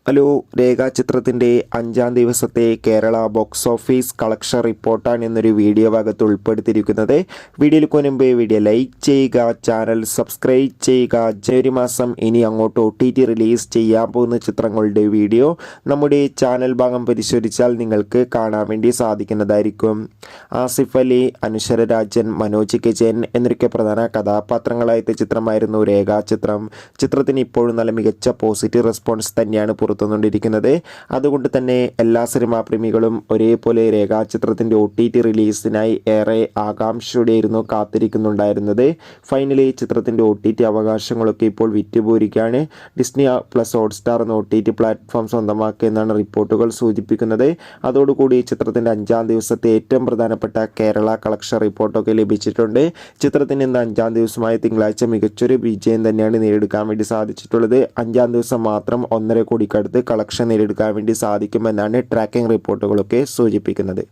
Hello, രേഖാചിത്രത്തിൻ്റെ 5-ാം ദിവസത്തെ Kerala box office collection റിപ്പോർട്ടാണ് എന്നൊരു വീഡിയോ ഭാഗത്ത് ഉൾപ്പെടുത്തിയിരിക്കുന്നത്. വീഡിയോയിൽ മുൻപ് വീഡിയോ ലൈക്ക് ചെയ്യുക, ചാനൽ സബ്സ്ക്രൈബ് ചെയ്യുക. ജനുവരി മാസം ഇനി അങ്ങോട്ട് OTT റിലീസ് ചെയ്യാൻ പോകുന്ന ചിത്രങ്ങളുടെ വീഡിയോ നമ്മുടെ ചാനൽ ഭാഗം പരിശോധിച്ചാൽ നിങ്ങൾക്ക് കാണാൻ വേണ്ടി സാധിക്കുന്നതായിരിക്കും. ആസിഫ് അലി, അനശ്വര രാജൻ, മനോജ് കെ ജയൻ എന്നൊക്കെ പ്രധാന കഥാപാത്രങ്ങളായ ചിത്രമായിരുന്നു രേഖാചിത്രം. ചിത്രത്തിന് ഇപ്പോഴും നല്ല മികച്ച പോസിറ്റീവ് റെസ്പോൺസ് തന്നെയാണ് പുറത്തുകൊണ്ടിരിക്കുന്നത്. അതുകൊണ്ട് തന്നെ എല്ലാ സിനിമാ പ്രേമികളും ഒരേപോലെ രേഖാചിത്രത്തിൻ്റെ OTT റിലീസിനായി ഏറെ ആകാംക്ഷയോടെയായിരുന്നു കാത്തിരിക്കുന്നുണ്ടായിരുന്നത്. ഫൈനലി ചിത്രത്തിൻ്റെ OTT അവകാശങ്ങളൊക്കെ ഇപ്പോൾ വിറ്റുപോയിരിക്കുകയാണ്. ഡിസ്നി പ്ലസ് ഹോട്ട്സ്റ്റാർ എന്ന OTT പ്ലാറ്റ്ഫോം സ്വന്തമാക്കിയെന്നാണ് റിപ്പോർട്ടുകൾ സൂചിപ്പിക്കുന്നത്. അതോടുകൂടി ചിത്രത്തിൻ്റെ 5-ാം ദിവസത്തെ ഏറ്റവും പ്രധാനപ്പെട്ട കേരള കളക്ഷൻ റിപ്പോർട്ടൊക്കെ ലഭിച്ചിട്ടുണ്ട്. ചിത്രത്തിന് ഇന്ന് 5-ാം ദിവസമായ തിങ്കളാഴ്ച മികച്ചൊരു വിജയം തന്നെയാണ് നേടിയെടുക്കാൻ വേണ്ടി സാധിച്ചിട്ടുള്ളത്. 5-ാം ദിവസം മാത്രം 1.5 കോടിക്കടുത്ത് കളക്ഷൻ നേടിയെടുക്കാൻ വേണ്ടി സാധിക്കുമെന്നാണ് ട്രാക്കിംഗ് റിപ്പോർട്ടുകളൊക്കെ സൂചിപ്പിക്കുന്നത്.